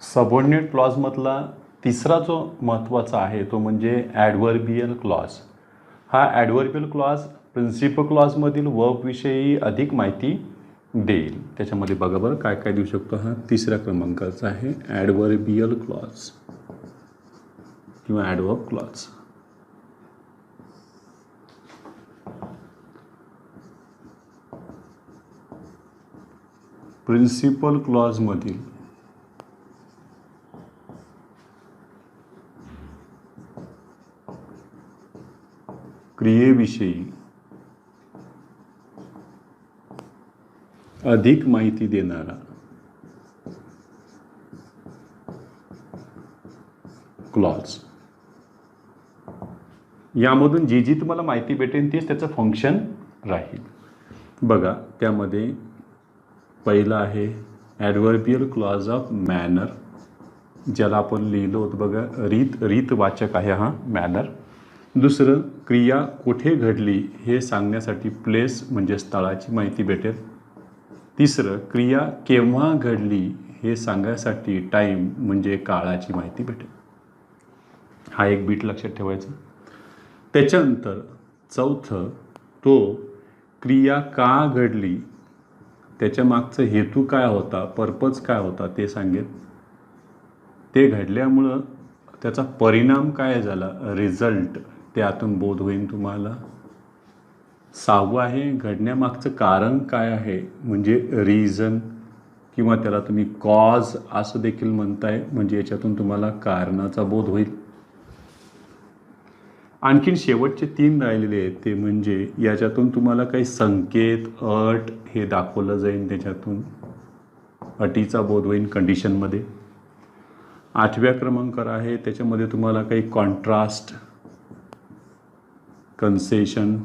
Subordinate क्लॉजमधला तिसरा जो महत्त्वाचा आहे तो म्हणजे ॲडव्हर्बियल क्लॉज. हा ॲडव्हर्बियल क्लॉज प्रिन्सिपल क्लॉजमधील वर्बविषयी अधिक माहिती देईल. त्याच्यामध्ये बघा बरं काय काय देऊ शकतो. हा तिसऱ्या क्रमांकाचा आहे ॲडव्हर्बियल क्लॉज किंवा ॲडवर्ब क्लॉज. प्रिन्सिपल क्लॉजमधील क्रियेविषयी अधिक माहिती देणारा क्लॉज. यामधून जी जी तुम्हाला माहिती भेटेल तेच त्याचं फंक्शन राहील. बघा त्यामध्ये पहिला आहे ॲडव्हर्बियल क्लॉज ऑफ मॅनर, ज्याला आपण लिहिलं होतं बघा रीतवाचक आहे हा मॅनर. दुसरं क्रिया कुठे घडली हे सांगण्यासाठी प्लेस म्हणजे स्थळाची माहिती भेटेल. तिसरं क्रिया केव्हा घडली हे सांगण्यासाठी टाईम म्हणजे काळाची माहिती भेटेल. हा एक बीट लक्षात ठेवायचा. त्याच्यानंतर चौथं तो क्रिया का घडली, त्याच्या मागचा हेतू काय होता, पर्पज काय होता ते सांगेल. ते घडल्यामुळं त्याचा परिणाम काय झाला, रिझल्ट त्यातून बोध होईल तुम्हाला. सहावं आहे घडण्यामागचं कारण काय आहे म्हणजे रिझन किंवा त्याला तुम्ही कॉज असं देखील म्हणताय, म्हणजे याच्यातून तुम्हाला कारणाचा बोध होईल. आणखीन शेवटचे 3 राहिलेले आहेत ते म्हणजे याच्यातून तुम्हाला काही संकेत, अट हे दाखवलं जाईल, त्याच्यातून अटीचा बोध होईल कंडिशनमध्ये. 8व्या क्रमांकावर आहे त्याच्यामध्ये तुम्हाला काही कॉन्ट्रास्ट, कन्सेशन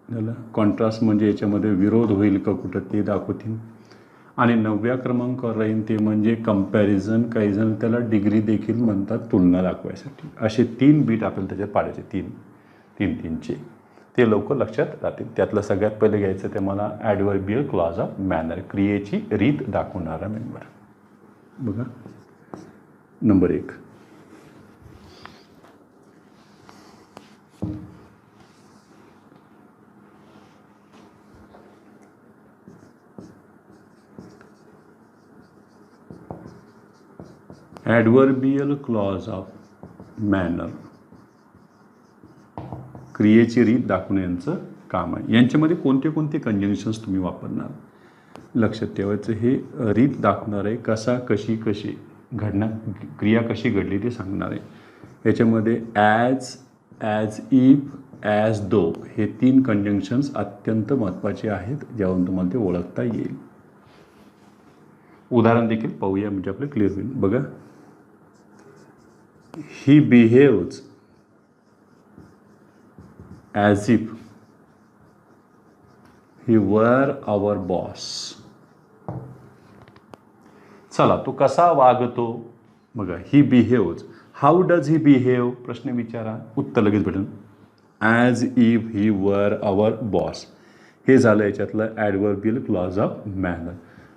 झालं. कॉन्ट्रास्ट म्हणजे याच्यामध्ये विरोध होईल का कुठं ते दाखवतील. आणि 9व्या क्रमांकावर राहील ते म्हणजे कंपॅरिझन, काही जण त्याला डिग्री देखील म्हणतात तुलना दाखवायसाठी. असे 3 बीट आपल्याला त्याच्यात पाडायचे, 3-3चे. ते लवकर लक्षात राहतील. त्यातलं सगळ्यात पहिले घ्यायचं ते मला ॲडव्हर्बियल क्लॉज ऑफ मॅनर, क्रियेची रीत दाखवणारा मेंबर. बघा नंबर 1, ॲडव्हर्बियल क्लॉज ऑफ मॅनर, क्रियेची रीत दाखवण्याचं काम आहे. यांच्यामध्ये कोणते कोणते कंजंक्शन्स तुम्ही वापरणार लक्षात ठेवायचं. हे रीत दाखवणार आहे, कशी क्रिया कशी घडली ते सांगणार आहे. याच्यामध्ये ॲज इफ, ॲज दो हे 3 कंजंक्शन्स अत्यंत महत्त्वाचे आहेत, ज्यावरून तुम्हाला ते ओळखता येईल. उदाहरण देखील पाहूया म्हणजे आपलं क्लिअर होईल. बघा he behaves as if he वर आवर बॉस. चला तो कसा वागतो बघा. He behaves, how does he behave, प्रश्न विचारा, उत्तर लगेच भेटेल. ॲज इफ ही वर आवर बॉस हे झालं याच्यातलं ॲडव्हर्बियल क्लॉज ऑफ मॅनर.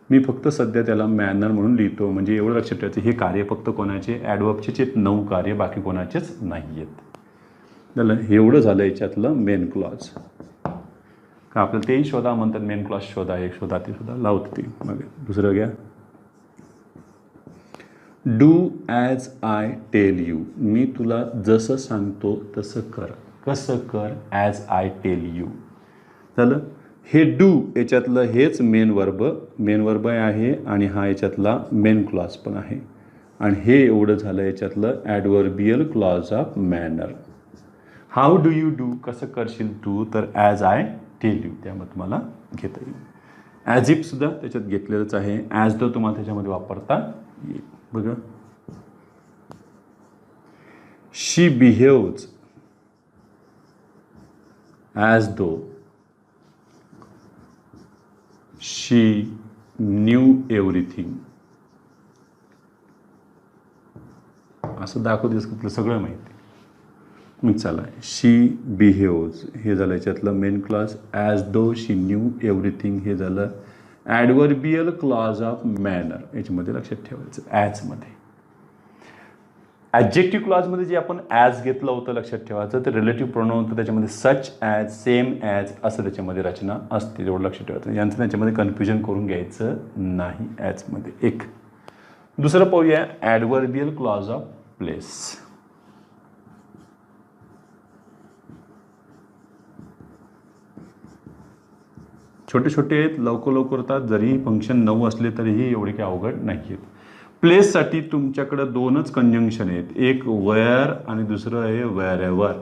मी फक्त सध्या त्याला मॅनर म्हणून लिहितो, म्हणजे एवढं लक्षात ठेवायचं हे कार्य फक्त कोणाचे, ॲडवर्बचेच आहेत 9 कार्य, बाकी कोणाचेच नाही आहेत. झालं, एवढं झालं याच्यातलं मेन क्लॉज. का आपल्याला तेही शोधा म्हणतात, मेन क्लॉज शोधा, एक शोधा, ते शोधा लावतो ते. मग दुसरं घ्या, do as I tell you, मी तुला जसं सांगतो तसं कर. कसं कर, ॲज आय टेल यू. झालं. हे डू याच्यातलं हेच मेन वर्ब आहे आणि हा याच्यातला मेन क्लॉज पण आहे. आणि हे एवढं झालं याच्यातलं adverbial clause of manner. How do you do, कसं करशील तू, तर ॲज आय टेल यू, त्यामध्ये तुम्हाला घेता येईल. ॲज इफसुद्धा त्याच्यात घेतलेलंच आहे. ॲज दो तुम्हाला त्याच्यामध्ये वापरता येईल. बघा she behaves as though she knew everything. असं दाखवतेस की तुला सगळं माहिती. मग चला, शी बिहेव्स हे झालं याच्यातलं main clause. As though she knew everything हे झालं ॲडवर्बियल क्लॉज ऑफ मॅनर याच्यामध्ये लक्षात ठेवायचं. ॲजमध्ये ॲडजेक्टिव्ह क्लॉजमध्ये जे आपण ॲज घेतलं होतं लक्षात ठेवायचं, तर रिलेटिव्ह प्रोनाउन होतं त्याच्यामध्ये सच ॲज, सेम ॲज असं त्याच्यामध्ये रचना असते, तेवढं लक्षात ठेवायचं. यांचं त्याच्यामध्ये कन्फ्युजन करून घ्यायचं नाही ॲजमध्ये. एक दुसरं पाहूया ॲडवर्बियल क्लॉज ऑफ प्लेस. छोटे छोटे आहेत, लवकर लवकर होतात, जरी फंक्शन 9 असले तरीही एवढे काही अवघड नाही आहेत. प्लेससाठी तुमच्याकडं 2च कंजंक्शन आहेत, एक वेअर आणि दुसरं आहे वेअरएव्हर.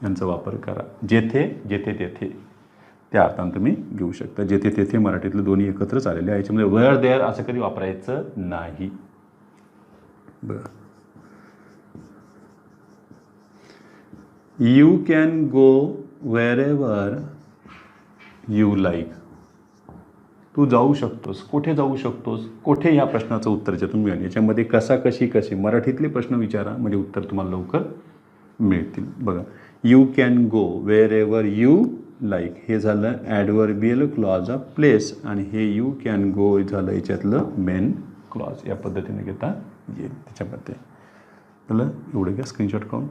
यांचा वापर करा. जेथे जेथे तेथे त्या अर्थानं तुम्ही घेऊ शकता. जेथे तेथे मराठीतले दोन्ही एकत्रच आलेले आहे. याच्यामध्ये वेअर देअर असं कधी वापरायचं नाही. बरं, you can go wherever you like. तू जाऊ शकतोस, कुठे जाऊ शकतोस, कुठे ह्या प्रश्नाचं उत्तर याच्यातून मिळेल. याच्यामध्ये कसा कशी कसे मराठीतले प्रश्न विचारा, म्हणजे उत्तर तुम्हाला लवकर मिळतील. बघा, you can go wherever you like हे झालं ॲडवर्बियल क्लॉज ऑफ प्लेस, आणि हे यू कॅन गो झालं याच्यातलं मेन क्लॉज. या पद्धतीने घेता येईल त्याच्यामध्ये. चला एवढं घ्या स्क्रीनशॉट काढून.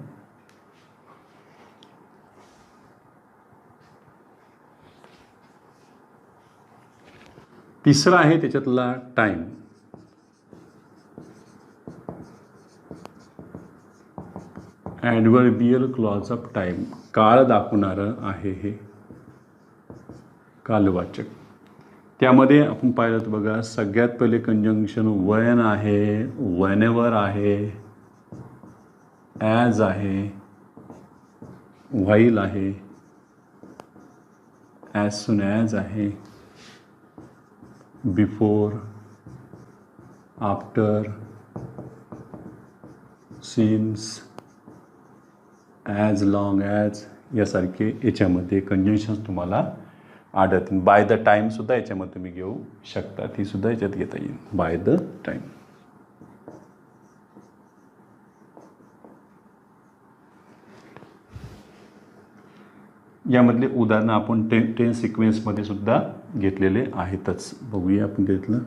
तिसरा आहे त्याच्यातला टाईम. ॲडवर्बियल क्लॉज ऑफ टाईम काळ दाखवणारं आहे हे कालवाचक. त्यामध्ये आपण पाहिलं तर बघा, सगळ्यात पहिले कंजंक्शन वेन आहे, वेनेवर आहे, ॲज आहे, व्हाईल आहे, ॲज सून ॲज आहे, before, after, since, as long as यासारखे याच्यामध्ये कंजंक्शन्स तुम्हाला आढळतील. बाय द टाईमसुद्धा याच्यामध्ये तुम्ही घेऊ शकता, ती सुद्धा याच्यात घेता येईल. By the time. यामधले उदाहरणं आपण टेन सिक्वेन्समध्ये सुद्धा घेतलेले आहेतच. बघूया आपण घेतलं.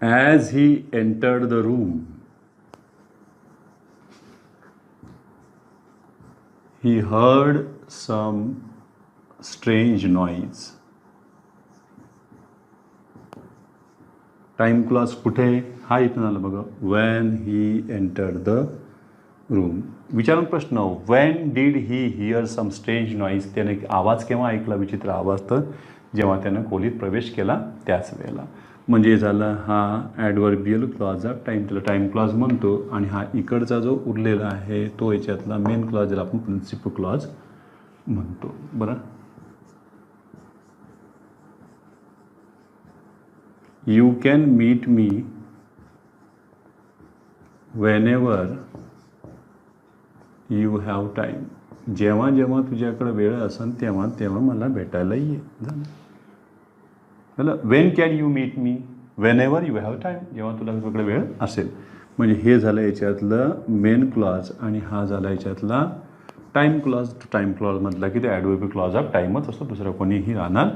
As he entered the room he heard some strange noise. Time clause कुठे? हा इथून आला बघा, when he entered the room. विचारून प्रश्न, when did he hear some strange noise? त्याने आवाज केव्हा ऐकला, विचित्र आवाज? तर जेव्हा त्यानं खोलीत प्रवेश केला त्याच वेळेला. म्हणजे झालं हा ॲडवर्बियल क्लॉज ऑफ टाईम, त्याला टाईम क्लॉज म्हणतो. आणि हा इकडचा जो उरलेला आहे तो याच्यातला मेन क्लॉज, ज्याला आपण प्रिन्सिपल क्लॉज म्हणतो. बरं, you can meet me whenever you have time. जेव्हा जेव्हा तुझ्याकडे वेळ असेल तेव्हा तेव्हा मला भेटायला ये. झालं. When can you meet me whenever you have time, जेव्हा तुला तुझ्याकडे वेळ असेल. म्हणजे हे झालं याच्यातलं मेन क्लॉज, आणि हा झाला याच्यातला टाईम क्लॉज. टाईम क्लॉज म्हटला की ते ॲडवर्बियल क्लॉज ऑफ टाईमच असतो, दुसरं कोणीही राहणार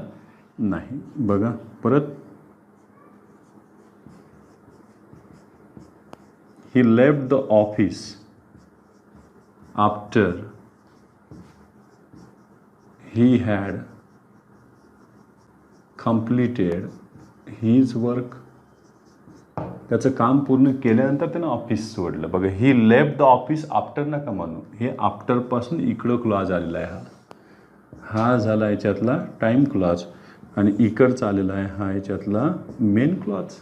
नाही. बघा परत, he left the office after he had completed his work. त्याचं काम पूर्ण केल्यानंतर त्यानं ऑफिस सोडलं. बघा, ही लेफ्ट द ऑफिस आफ्टर नका म्हणू, हे आफ्टरपासून इकडं क्लॉज आलेला आहे. हा झाला याच्यातला टाईम क्लॉज, आणि इकडचा आलेला आहे हा याच्यातला मेन क्लॉज.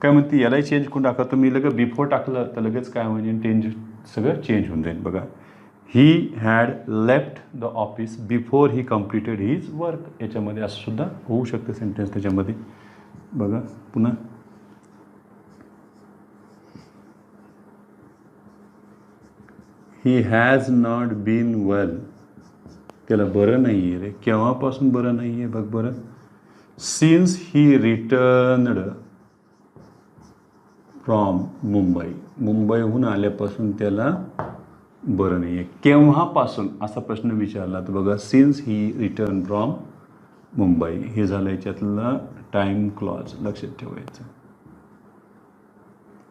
काय म्हणते, यालाही चेंज करून टाका तुम्ही. लगेच बिफोर टाकलं तर लगेच काय म्हणजे सगळं चेंज होऊन जाईल. बघा, he had left the office before he completed his work. याच्यामध्ये असं सुद्धा होऊ शकतं सेंटेन्स त्याच्यामध्ये. बघा पुन्हा, ही हॅज नॉट बीन वेल. त्याला बरं नाही आहे रे. केव्हापासून बरं नाही आहे बघ बरं, since he returned from Mumbai. मुंबईहून आल्यापासून त्याला बरं नाही आहे. केव्हापासून असा प्रश्न विचारला तर बघा, since he return from Mumbai, हे झालं याच्यातलं टाईम क्लॉज, लक्षात ठेवायचं.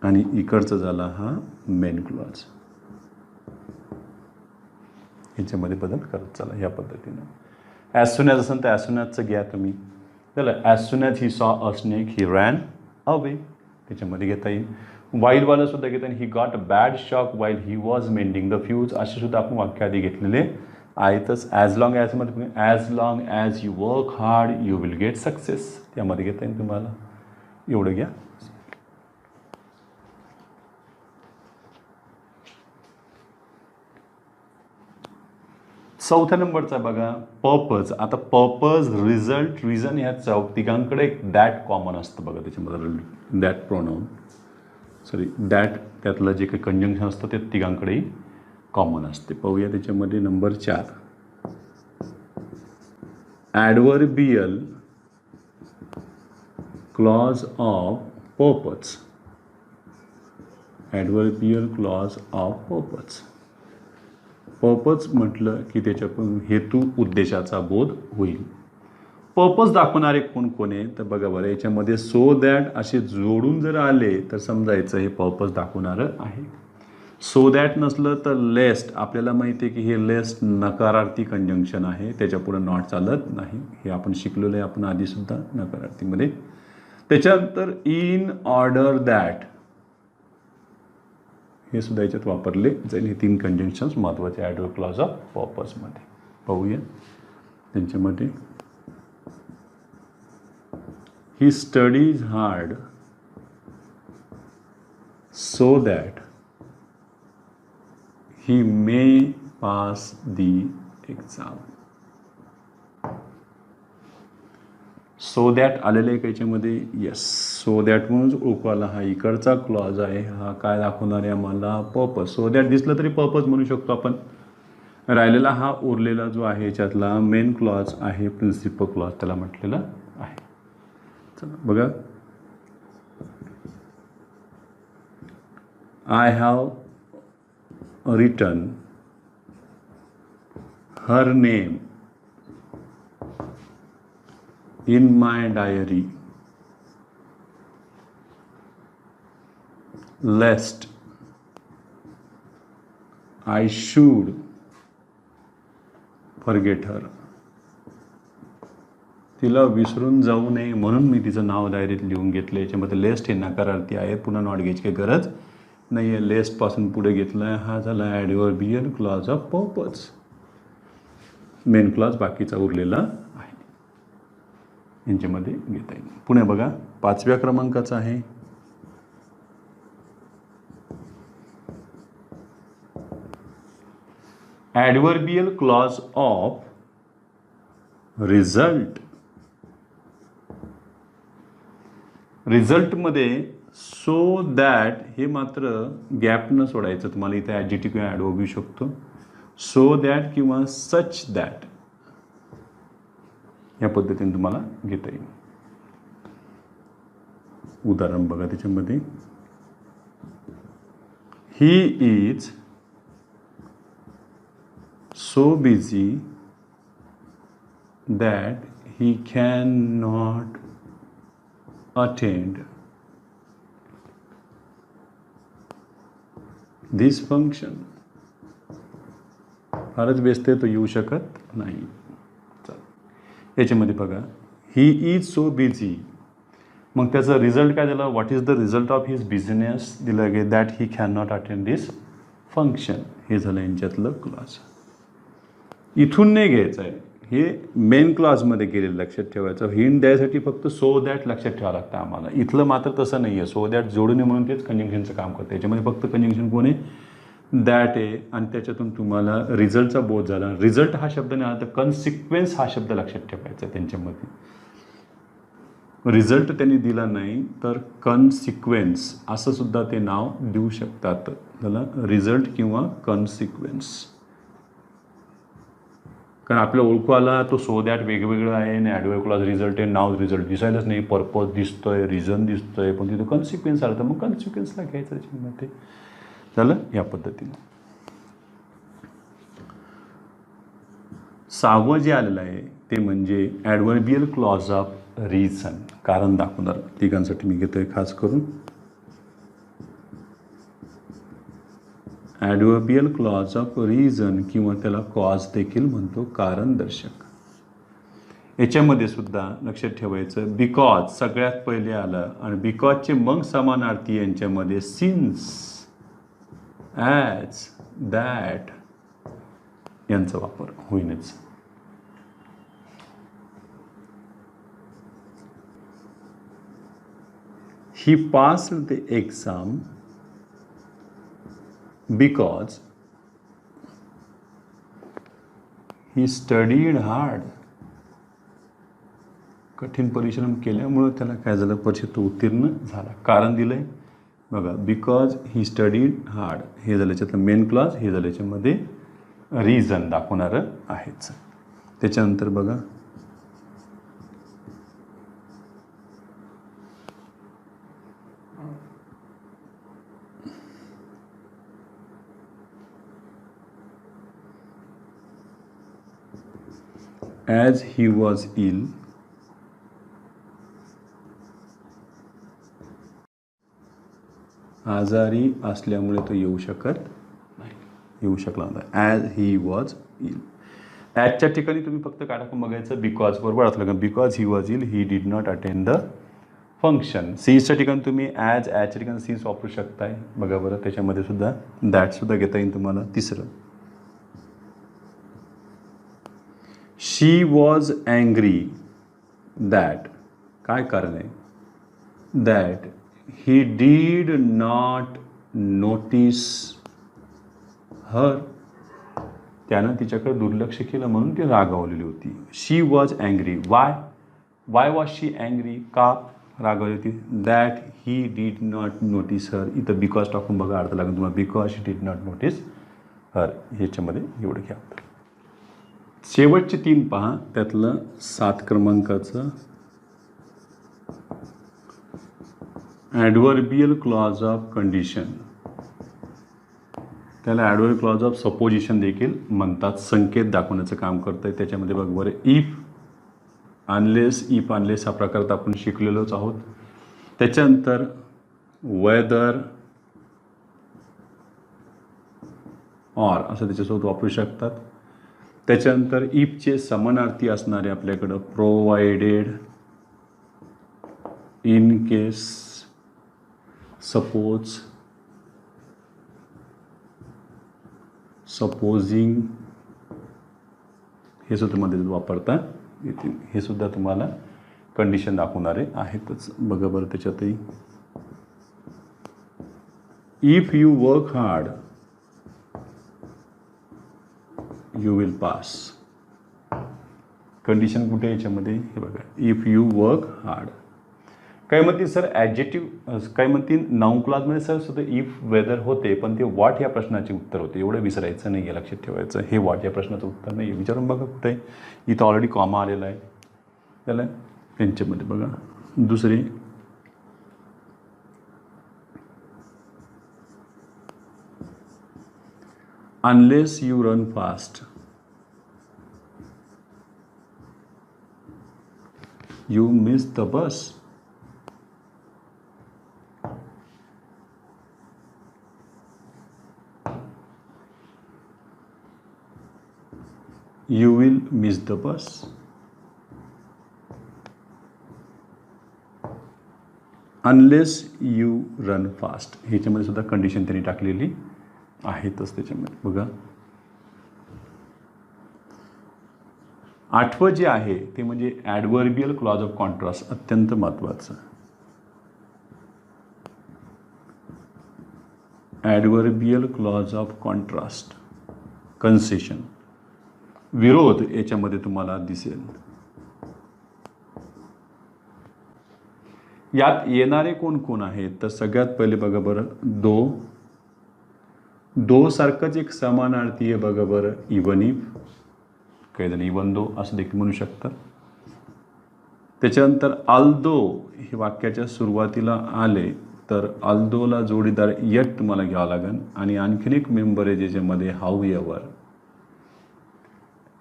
आणि इकडचा झाला हा मेन क्लॉज. ह्याच्यामध्ये बदल करत चला ह्या पद्धतीनं. ॲज सून ॲज असेल तर ॲज सून ॲजचं घ्या तुम्ही. चला, as soon as he saw a snake he ran away, त्याच्यामध्ये घेता येईल. वाईलवाला सुद्धा घेता येईल. He got a bad shock while he was mending the fuse, असे सुद्धा आपण वाक्य आधी घेतलेले आहेतच. ॲज लॉंग ॲजमध्ये as long as you work hard you will get success, त्यामध्ये घेता येईल तुम्हाला. एवढं घ्या. चौथ्या नंबरचा बघा, पर्पज. आता पर्पज, रिझल्ट, रिझन ह्या तिघांकडे एक दॅट कॉमन असतं बघा. त्याच्यामध्ये दॅट प्रोनाऊन, सॉरी दॅट, त्यातलं जे काही कंजंक्शन असतं ते तिघांकडेही कॉमन असते. पाहूया त्याच्यामध्ये number 4, adverbial clause of purpose. Adverbial clause of purpose. Purpose म्हटलं की त्याच्यातून हेतू उद्देशाचा बोध होईल. पर्पज दाखवणारे कोण कोण आहे तर बघा बरं, याच्यामध्ये सो दॅट असे जोडून जर आले तर समजायचं हे पर्पज दाखवणारं आहे. सो दॅट नसलं तर लेस्ट, आपल्याला माहिती आहे की हे लेस्ट नकारार्थी कंजंक्शन आहे, त्याच्यापुढे नॉट चालत नाही. हे आपण शिकलेलं आहे आपण आधीसुद्धा नकारार्थीमध्ये. त्याच्यानंतर इन ऑर्डर दॅट, हे सुद्धा याच्यात वापरले जाईल. हे 3 कंजंक्शन्स महत्त्वाचे ॲडव्हर्ब क्लॉज ऑफ पर्पजमध्ये. पाहूया त्यांच्यामध्ये. He studies hard so that he may pass the exam. So that आलेलं आहे याच्यामध्ये. येस, सो दॅट म्हणून ओळखू आला. हा इकडचा क्लॉज आहे, हा काय दाखवणार आहे आम्हाला, पर्पज. सो दॅट दिसलं तरी पर्पज म्हणू शकतो आपण. राहिलेला हा उरलेला जो आहे याच्यातला मेन क्लॉज आहे, प्रिन्सिपल क्लॉज त्याला म्हटलेलं आहे. चला बघा, I have written her name in my diary lest I should forget her. तिला विसरून जाऊ नये म्हणून मी तिचं नाव डायरीत लिहून घेतलं. याच्यामध्ये लेस्ट हे नकारार्थी आहे, पुन्हा नॉट घ्यायची काही गरज नाही आहे. लेस्टपासून पुढे घेतला आहे, हा झाला adverbial clause of purpose. Main clause बाकीचा उरलेला आहे, यांच्यामध्ये घेता येईल. पुणे बघा, 5व्या क्रमांकाचा आहे. Adverbial clause of result. रिझल्टमध्ये सो दॅट हे मात्र गॅप न सोडायचं. तुम्हाला इथे ॲडजेक्टिव्ह किंवा ॲडव्हर्ब येऊ शकतो. सो दॅट किंवा सच दॅट या पद्धतीने तुम्हाला घेता येईल. उदाहरण बघा त्याच्यामध्ये. He is so busy that he can not attend this function. फारच व्यस्त आहे तो येऊ शकत नाही. याच्यामध्ये बघा, ही इज सो बिझी, मग त्याचा रिझल्ट काय झाला, what is the result of his business दिलं गे that he can not attend this function. हे झालं यांच्यातलं क्लॉज. इथून नाही घ्यायचं आहे, हे मेन क्लॉजमध्ये गेलेलं लक्षात ठेवायचं. हिंट द्यायसाठी फक्त सो दॅट लक्षात ठेवावं लागतं आम्हाला. इथलं मात्र तसं नाही आहे. सो दॅट जोडून म्हणून तेच कंजंक्शनचं काम करतं. याच्यामध्ये फक्त कंजंक्शन कोण आहे, दॅट आहे, आणि त्याच्यातून तुम्हाला रिझल्टचा बोध झाला. रिझल्ट हा शब्द नाही आला तर कन्सिक्वेन्स हा शब्द लक्षात ठेवायचा. त्यांच्यामध्ये रिझल्ट त्यांनी दिला नाही तर कन्सिक्वेन्स असं सुद्धा ते नाव देऊ शकतात. त्याला रिझल्ट किंवा कन्सिक्वेन्स. कारण आपल्या ओळखू आला तो सो दॅट वेगवेगळं आहे आणि ॲडव्हर्ब क्लॉज रिझल्ट आहे. नाव रिझल्ट दिसायलाच नाही, पर्पज दिसतोय, रिझन दिसतोय, पण तिथं कन्सिक्वेन्स आला तर मग कन्सिक्वेन्सला घ्यायचं त्याच्यामध्ये. झालं या पद्धतीनं. 6वं जे आलेलं आहे ते म्हणजे ॲडव्हर्बियल क्लॉज ऑफ रिझन, कारण दाखवणार. तिघांसाठी मी घेतोय खास करून. ॲडव्हर्बियल क्लॉज ऑफ रिझन किंवा त्याला कॉज देखील म्हणतो, कारण दर्शक. याच्यामध्ये सुद्धा लक्षात ठेवायचं, बिकॉज सगळ्यात पहिले आलं आणि बिकॉजचे मग समानार्थी यांच्यामध्ये सिन्स, ॲज, दॅट यांचा वापर होईनच. He passed the exam because he studied hard. कठीण परिश्रम केल्यामुळं त्याला काय झालं, परीक्षेत उत्तीर्ण झाला. कारण दिलं आहे बघा, बिकॉज ही स्टडीड हार्ड, हे झालं याच्यातलं मेन क्लॉज, हे झालं याच्यामध्ये रिझन दाखवणारं आहेच. त्याच्यानंतर बघा, ॲज ही वॉज इल, आजारी असल्यामुळे तो येऊ शकत नाही, येऊ शकला नाही. ॲज ही वॉज इल. ॲजच्या ठिकाणी तुम्ही फक्त काय टाकून बघायचं, बिकॉज बरोबर असलं का, because he was ill he did not attend the function. सीजच्या ठिकाणी तुम्ही ॲजच्या ठिकाणी सीज वापरू शकताय. बघा बरं, त्याच्यामध्ये सुद्धा दॅटसुद्धा घेता येईल तुम्हाला. तिसरं, शी वॉज अँग्री दॅट, काय कारण आहे, that he did not notice her, त्यानं तिच्याकडे दुर्लक्ष केलं म्हणून ती रागावलेली होती. She was angry, why was she angry, का रागावली होती, that he did not notice her. इथं बिकॉज टाकून बघा, अर्थ लागेल तुम्हाला, because she did not notice her. ह्याच्यामध्ये एवढं घ्या. शेवटचे 3 पहा, त्यातलं 7 क्रमांकाचं ॲडव्हर्बियल क्लॉज ऑफ कंडिशन, त्याला ॲडव्हर्बियल क्लॉज ऑफ सपोजिशन देखील म्हणतात. संकेत दाखवण्याचं काम करतं आहे. त्याच्यामध्ये बघ बरं, इफ, अनलेस, इफ अनलेस हा प्रकार आपण शिकलेलोच आहोत. त्याच्यानंतर वेदर, ऑर असं त्याच्यासोबत वापरू शकतात. त्याच्यानंतर इफचे समानार्थी असणारे आपल्याकडं provided, in case, suppose, supposing, हे सुद्धा मध्ये वापरता येतील. हे सुद्धा तुम्हाला कंडिशन दाखवणारे आहेतच. बघा बरं, त्याच्यातही if you work hard you will pass. Condition कुठे याच्यामध्ये, हे बघा, इफ यू वर्क हार्ड. काय म्हणतील सर ॲडजेक्टिव्ह, काय म्हणतील नाऊन क्लॉजमध्ये सर सुद्धा इफ वेदर होते, पण ते व्हॉट या प्रश्नाचे उत्तर होते. एवढं विसरायचं नाही आहे, लक्षात ठेवायचं. हे व्हॉट या प्रश्नाचं उत्तर नाही आहे. विचारून बघा कुठे आहे, इथं ऑलरेडी कॉमा आलेला आहे त्याला. यांच्यामध्ये बघा दुसरी, unless you run fast you miss the bus. You will miss the bus. Unless you run fast. ह्याच्यामध्ये सुद्धा कंडिशन त्यांनी टाकलेली आहेतच त्याच्यामध्ये. बघा 8वं जे आहे ते म्हणजे ॲडव्हर्बियल क्लॉज ऑफ कॉन्ट्रास्ट, अत्यंत महत्त्वाचं. ॲडव्हर्बियल क्लॉज ऑफ कॉन्ट्रास्ट, कन्सेशन, विरोध याच्यामध्ये तुम्हाला दिसेल. यात येणारे कोण कोण आहेत, तर सगळ्यात पहिले बघा बरं, दो सारखंच एक समानार्थी आहे. बघा बरं, इवन इफ, काही जण इवन दो असं देखील म्हणू शकतात. त्याच्यानंतर अल्दो हे वाक्याच्या सुरुवातीला आले तर अल्दोला जोडीदार यट तुम्हाला घ्यावं लागेल. आणि आणखीन एक मेंबर आहे ज्याच्यामध्ये हाऊ एव्हर.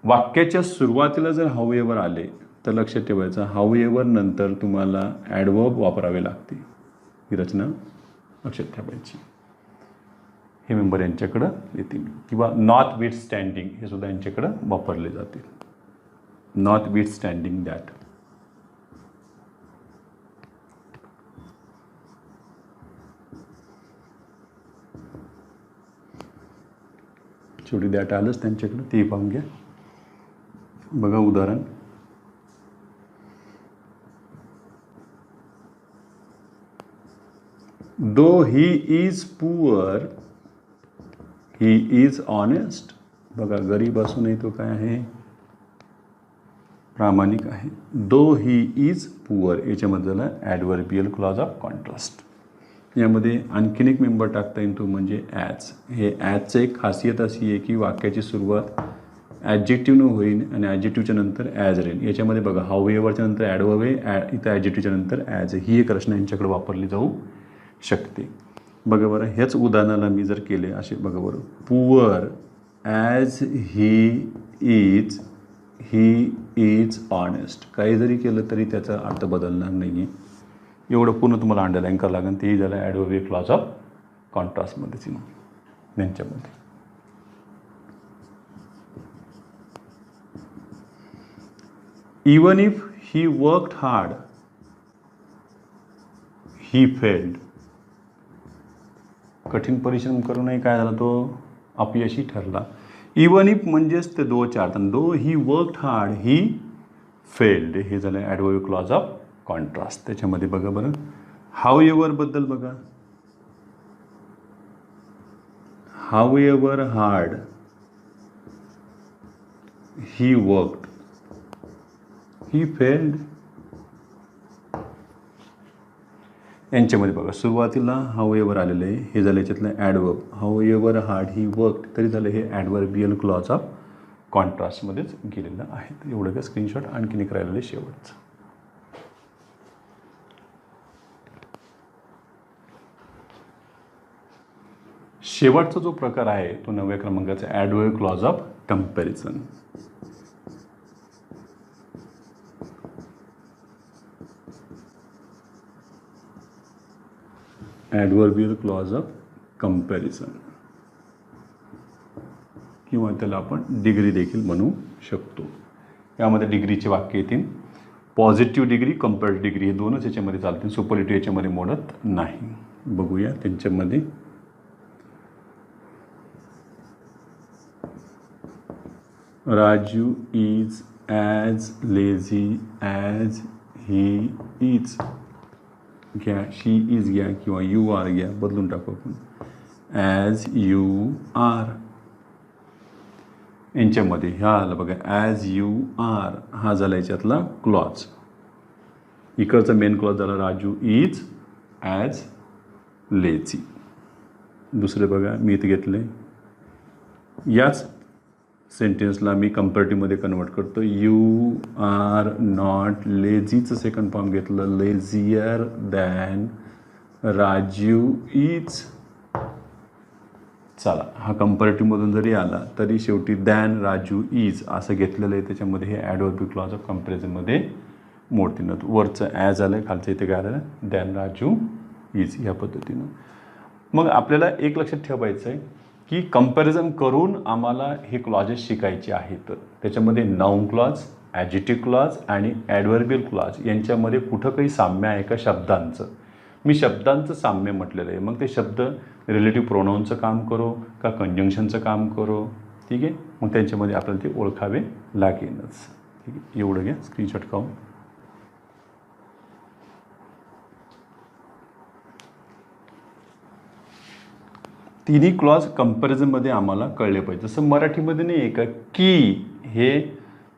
वाक्याच्या सुरुवातीला जर हाऊएव्हर आले तर लक्षात ठेवायचं, हाऊएव्हर नंतर तुम्हाला ॲडवर्ब वापरावे लागते. ही रचना लक्षात ठेवायची. हे मेंबर यांच्याकडं येतील. किंवा नॉट विथ स्टँडिंग हे सुद्धा यांच्याकडं वापरले जाते. Notwithstanding that. शेवटी दॅट आलंच त्यांच्याकडं, ते पाहून घ्या. बघा उदाहरण, though he is poor he is honest. बघा गरीब असूनही तो काय आहे, प्रामाणिक आहे. दो ही इज पुअर याच्यामध्ये झाला ॲडव्हर्बियल क्लॉज ऑफ कॉन्ट्रास्ट. यामध्ये आणखीन एक मेंबर टाकता येईल तो म्हणजे ॲज. हे ॲजचं एक खासियत अशी आहे की वाक्याची सुरुवात ॲडजेक्टिव्हनं होईल आणि ॲडजेक्टिव्हच्या नंतर ॲज राहील. याच्यामध्ये बघा हाऊएव्हरच्या नंतर ॲडवर्ब आहे, इथं ॲडजेक्टिव्हच्या नंतर ॲज आहे. ही एक रचना यांच्याकडे वापरली जाऊ शकते. बघा बरं, ह्याच उदाहरणाला मी जर केले असे, बघा बरं, poor as he is honest. काही जरी केलं तरी त्याचा अर्थ बदलणार नाही आहे. एवढं पूर्ण तुम्हाला अंडरलाईन करावं लागेल. तेही झालं ॲडव्हर्बियल क्लॉज ऑफ कॉन्ट्रास्टमध्येच यांच्यामध्ये. Even if he worked hard he failed. कठीण परिश्रम करूनही काय झाला, तो अपयशी ठरला. इवन इफ म्हणजेच ते दोचे अर्थ. Though he worked hard he failed हे झालं ॲडव्हर्बियल क्लॉज ऑफ कॉन्ट्रास्ट. त्याच्यामध्ये बघा बरं, हाऊएव्हर बद्दल बघा, however hard he worked he failed. यांच्यामध्ये बघा सुरुवातीला हाऊएव्हर आलेलं आहे, हे झालं याच्यातलं adverb. However hard he worked तरी झालं हे ॲडव्हर्बियल क्लॉज ऑफ कॉन्ट्रास्टमध्येच गेलेलं आहे. एवढं काय स्क्रीनशॉट आणखीन एक राहिलेलं आहे शेवटचं. शेवटचा जो प्रकार आहे तो 9व्या क्रमांकाचा adverbial clause of comparison. Adverbial clause of comparison किंवा त्याला आपण डिग्री देखील म्हणू शकतो. यामध्ये डिग्रीचे वाक्य येतील. पॉझिटिव्ह डिग्री, कंपॅरेटिव्ह डिग्री हे दोनच याच्यामध्ये चालतील. सुपरलेटिव्ह याच्यामध्ये मोडत नाही. बघूया त्यांच्यामध्ये. Raju is as lazy as he is. घ्या, शी इज घ्या किंवा यू आर घ्या, बदलून टाकू आपण. As you are. यांच्यामध्ये ह्या आला बघा, ॲज यू आर हा झाला याच्यातला क्लॉज. इकडचा मेन क्लॉज झाला राजू इज ॲज लेझी. दुसरे बघा मी इथे घेतले, याच सेंटेन्सला मी कंपॅरेटिव्हमध्ये कन्वर्ट करतो. यू आर नॉट लेझीचं सेकंड फॉर्म घेतलं, लेझियर दॅन राजू इज. चला, हा कंपॅरेटिव्हमधून जरी आला तरी शेवटी दॅन राजू इज असं घेतलेलं आहे. त्याच्यामध्ये हे ॲडव्हर्बियल क्लॉज ऑफ कंपॅरिझनमध्ये मोडतीनं. वरचं ॲज आलं आहे, खालचं इथे काय आलं, दॅन राजू इज ह्या पद्धतीनं. मग आपल्याला एक लक्षात ठेवायचं आहे की कंपॅरिझन करून आम्हाला हे क्लॉजेस शिकायचे आहेत. त्याच्यामध्ये नाऊन क्लॉज, ॲडजेक्टिव्ह क्लॉज आणि ॲडव्हर्बियल क्लॉज यांच्यामध्ये कुठं काही साम्य आहे का शब्दांचं. मी शब्दांचं साम्य म्हटलेलं आहे. मग ते शब्द रिलेटिव्ह प्रोनाऊनचं काम करो का कंजंक्शनचं काम करो, ठीक आहे. मग त्यांच्यामध्ये आपल्याला ते ओळखावे लागेलच. ठीक आहे, एवढं घ्या स्क्रीनशॉट काढून. तिन्ही क्लॉज कंपॅरिझनमध्ये आम्हाला कळले पाहिजे. जसं मराठीमध्ये नाही आहे का की हे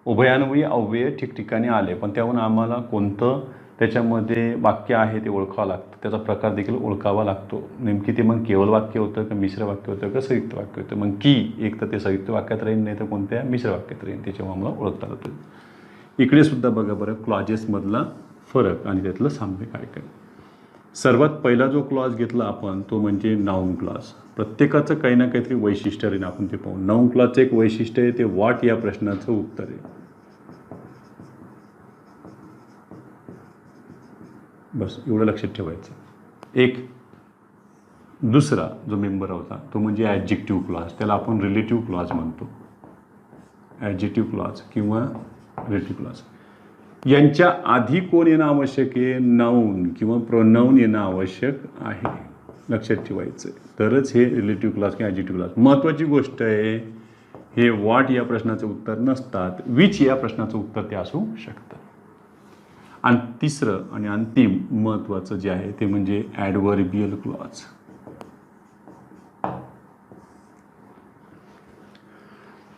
उभयान्वयी अव्यय ठिकठिकाणी आले, पण त्याहून आम्हाला कोणतं त्याच्यामध्ये वाक्य आहे ते ओळखावं लागतं. त्याचा प्रकार देखील ओळखावा लागतो. नेमकी ते मग केवळ वाक्य होतं का मिश्र वाक्य होतं का संयुक्त वाक्य होतं. मग की एक तर ते संयुक्त वाक्यात राहील, नाही तर कोणत्या मिश्र वाक्यात राहील. त्याच्यामुळे आम्हाला ओळखता येतो. इकडे सुद्धा बघा बरं क्लॉजेसमधला फरक आणि त्यातलं साम्य काय काय. सर्वात पहिला जो क्लॉज घेतला आपण तो म्हणजे नाऊन क्लॉज. प्रत्येकाचं काही ना काहीतरी वैशिष्ट्य आहे, आपण ते पाहू. नाऊन क्लॉजचं एक वैशिष्ट्य आहे ते व्हॉट या प्रश्नाचं उत्तर आहे. बस एवढं लक्षात ठेवायचं. एक दुसरा जो मेंबर होता तो म्हणजे ॲडजेक्टिव्ह क्लॉज, त्याला आपण रिलेटिव्ह क्लॉज म्हणतो. ॲडजेक्टिव्ह क्लॉज किंवा रिलेटिव्ह क्लॉज यांच्या आधी कोण येणं आवश्यक आहे? नाऊन किंवा प्रोनाऊन येणं आवश्यक आहे. लक्षात ठेवायचं. तरच हे रिलेटिव्ह क्लॉज किंवा ॲडजेक्टिव्ह क्लॉज. महत्त्वाची गोष्ट आहे, हे व्हॉट या प्रश्नाचं उत्तर नसतात, विच या प्रश्नाचं उत्तर ते असू शकतं. आणि तिसरं आणि अंतिम महत्त्वाचं जे आहे ते म्हणजे ॲडव्हर्बियल क्लॉज.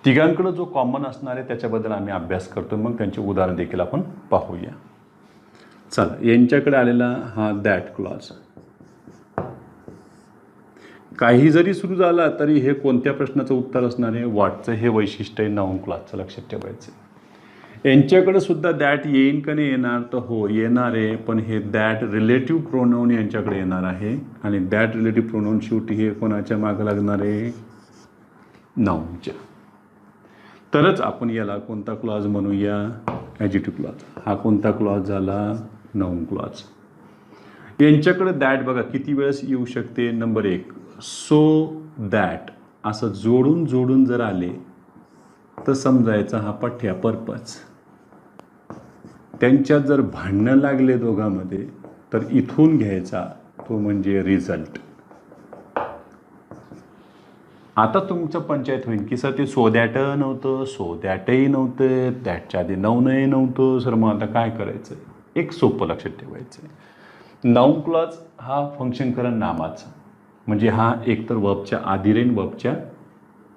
तिघांकडं जो कॉमन असणार आहे त्याच्याबद्दल आम्ही अभ्यास करतो, मग त्यांचे उदाहरण देखील आपण पाहूया. चला, यांच्याकडे आलेला हा दॅट क्लॉज. काही जरी सुरू झाला तरी हे कोणत्या प्रश्नाचं उत्तर असणार आहे? व्हॉटचं हे वैशिष्ट्य आहे नाऊन क्लॉजचं, लक्षात ठेवायचं. यांच्याकडे सुद्धा दॅट येईन का नाही येणार? तर हो येणार आहे, पण हे दॅट रिलेटिव्ह प्रोनाऊन यांच्याकडे येणार आहे. आणि दॅट रिलेटिव्ह प्रोनाऊन शेवटी हे कोणाच्या मागं लागणार आहे? नाऊनच्या. तरच आपण याला कोणता क्लॉज म्हणूया? Adjective clause. हा कोणता क्लॉज झाला? Noun clause. यांच्याकडे दॅट बघा किती वेळेस येऊ शकते. नंबर 1, सो दॅट असं जोडून जोडून जर आले तर समजायचा हा पठ्या पर्पज. त्यांच्यात जर भांडणं लागले दोघांमध्ये तर इथून घ्यायचा तो म्हणजे रिझल्ट. आता तुमचं पंचायत होईल की सर ते सो दॅट नव्हतं, सो दॅटही नव्हतं, दॅटच्या आधी नाऊनही नव्हतं, सर मग आता काय करायचं? एक सोपं लक्षात ठेवायचं. नाऊन क्लॉज हा फंक्शन करण नामाचा, म्हणजे हा एकतर वर्बच्या आधी राहील, वर्बच्या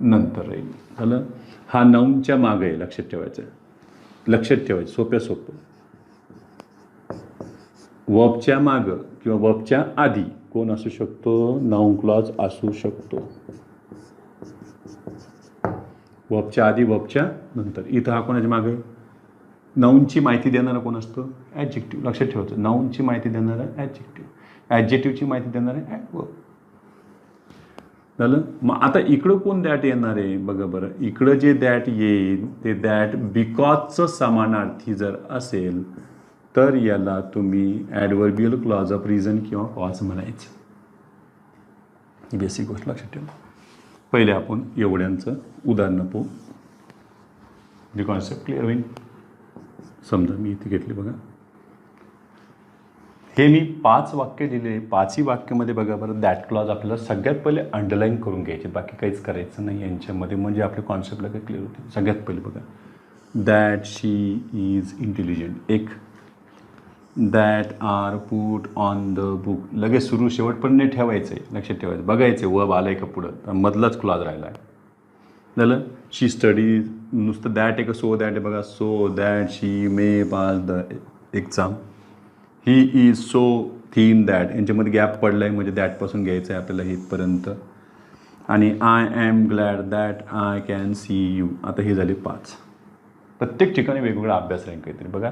नंतर राहील. झालं. हा नाऊनच्या मागं आहे, लक्षात ठेवायचं. लक्षात ठेवायचं सोप्या सोपं. वर्बच्या मागं किंवा वर्बच्या आधी कोण असू शकतो? नाऊन क्लॉज असू शकतो. वर्बच्या आधी वर्बच्या नंतर. इथं हा कोणाच्या मागे? नाऊनची माहिती देणारा कोण असतो? ॲडजेक्टिव्ह. लक्षात ठेवायचं. नाऊनची माहिती देणारा ॲडजेक्टिव्ह, ॲडजेक्टिव्हची माहिती देणारा ॲडवर्ब. झालं. मग आता इकडं कोण दॅट येणार आहे? बघा बरं, इकडं जे दॅट येईल ते दॅट बिकॉजचं समानार्थी जर असेल तर याला तुम्ही ॲडव्हर्बियल क्लॉज ऑफ रिझन किंवा कॉज म्हणायचं. ही बेसिक गोष्ट लक्षात ठेवा. पहिले आपण एवढ्यांचं उदाहरणं पाहू, जी कॉन्सेप्ट क्लिअर होईल. समजा मी इथे घेतली बघा, हे मी 5 वाक्य दिले. 5ही वाक्यामध्ये बघा बरं दॅट क्लॉज आपल्याला सगळ्यात पहिले अंडरलाईन करून घ्यायचे, बाकी काहीच करायचं नाही यांच्यामध्ये, म्हणजे आपली कॉन्सेप्टला काही क्लिअर होते. सगळ्यात पहिले बघा, दॅट शी इज इंटेलिजंट. एक, that are put on the book. लगेच सुरू शेवटपर्यंत ठेवायचं आहे, लक्षात ठेवायचं. बघायचं वर्ब आलं आहे का पुढं, तर मधलाच क्लॉज राहिला आहे. झालं. शी स्टडीज, नुसतं दॅट आहे का सो दॅट आहे? बघा, so that she may pass the exam. He is so thin that, यांच्यामध्ये गॅप पडला आहे म्हणजे दॅटपासून घ्यायचं आहे आपल्याला इथपर्यंत. आणि I am glad that I can see you. आता हे झाले 5. प्रत्येक ठिकाणी वेगवेगळा अभ्यास राहील काहीतरी. बघा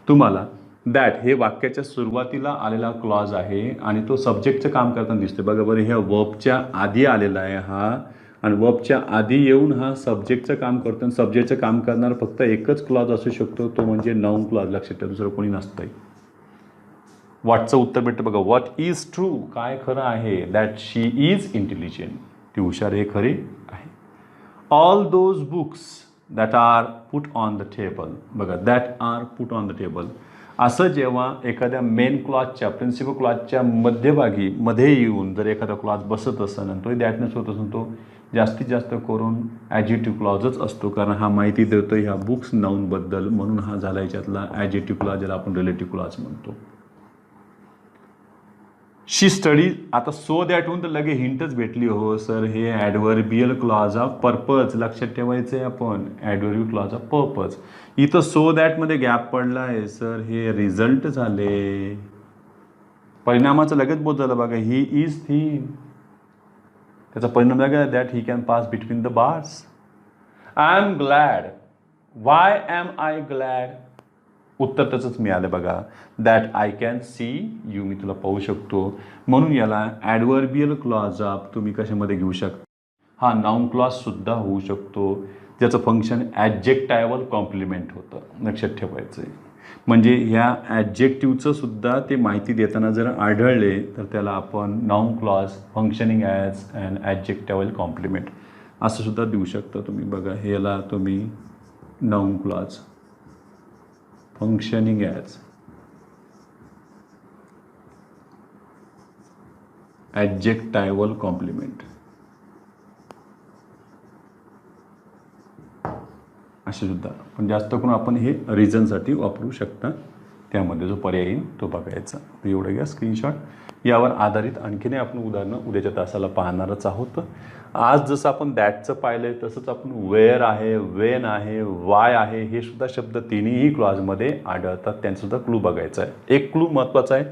तुम्हाला दॅट हे वाक्याच्या सुरुवातीला आलेला क्लॉज आहे आणि तो सब्जेक्टचं काम करताना दिसते. बघा बरं, ह्या वर्बच्या आधी आलेला आहे हा, आणि वर्बच्या आधी येऊन हा सब्जेक्टचं काम करतो. आणि सब्जेक्टचं काम करणार फक्त एकच क्लॉज असू शकतो, तो म्हणजे नाऊन क्लॉज. लक्षात ठेवा, दुसरं कोणी नसतंय. व्हॉटचं उत्तर भेटतं बघा, व्हॉट इज ट्रू, काय खरं आहे? दॅट शी इज इंटेलिजंट, ती हुशार हे खरे आहे. All those books that are put on the table. बघा, that are put on the table असं जेव्हा एखाद्या मेन क्लॉजच्या, प्रिन्सिपल क्लॉजच्या मध्यभागी मध्ये येऊन जर एखादा क्लॉज बसत असेल आणि तोही दॅटनेच होत असेल, तो जास्तीत जास्त करून ॲडजेक्टिव्ह क्लॉजच असतो, कारण हा माहिती देतो ह्या बुक्स नाऊनबद्दल, म्हणून हा झाला याच्यातला ॲडजेक्टिव्ह क्लॉज, ज्याला आपण रिलेटिव्ह क्लॉज म्हणतो. शी स्टडी, आता सो दॅट होऊन तर लगे हिंटच भेटली. हो सर, हे ॲडव्हर्बियल क्लॉज ऑफ पर्पज. लक्षात ठेवायचं आहे आपण, ॲडव्हर्बियल क्लॉज ऑफ पर्पज. इथं सो दॅटमध्ये गॅप पडला आहे सर, हे रिझल्ट झाले. परिणामाचं लगेच बोध झालं बघा, ही इज थिन. त्याचा परिणाम बघा, that he can pass between the bars. I am glad, why am I glad. उत्तर त्याचंच मिळालं बघा. That I can see you, मी तुला पाहू शकतो. म्हणून याला ॲडव्हर्बियल क्लॉज ऑफ तुम्ही कशामध्ये घेऊ शकता, हा नाऊन क्लॉजसुद्धा होऊ शकतो, ज्याचं फंक्शन ॲडजेक्टायवल कॉम्प्लिमेंट होतं. लक्षात ठेवायचं आहे. म्हणजे ह्या ॲडजेक्टिव्हचं सुद्धा ते माहिती देताना जर आढळले तर त्याला आपण noun clause functioning as and adjectival complement असं सुद्धा देऊ शकता तुम्ही. बघा ह्याला तुम्ही noun clause functioning as adjectival complement असे सुद्धा, पण जास्त करून आपण हे रिझनसाठी वापरू शकता. त्यामध्ये जो पर्याय येईल तो बघायचा. तर एवढं घ्या स्क्रीनशॉट. यावर आधारित आणखीनही आपण उदाहरणं उद्याच्या तासाला पाहणारच आहोत. आज जसं आपण दॅटचं पाहिलं आहे तसंच आपण वेअर आहे, वेन आहे, वाय आहे, हे सुद्धा शब्द तिन्हीही क्लॉजमध्ये आढळतात. त्यांचंसुद्धा क्लू बघायचा आहे. एक क्लू महत्त्वाचा आहे,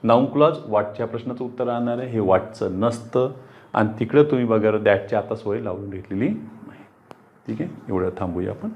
नाऊन क्लॉज वाटच्या प्रश्नाचं उत्तर राहणार आहे, हे वाटचं नसतं. आणि तिकडं तुम्ही बघा दॅटची आता सोय लावून घेतलेली नाही. ठीक आहे, एवढं थांबूया आपण.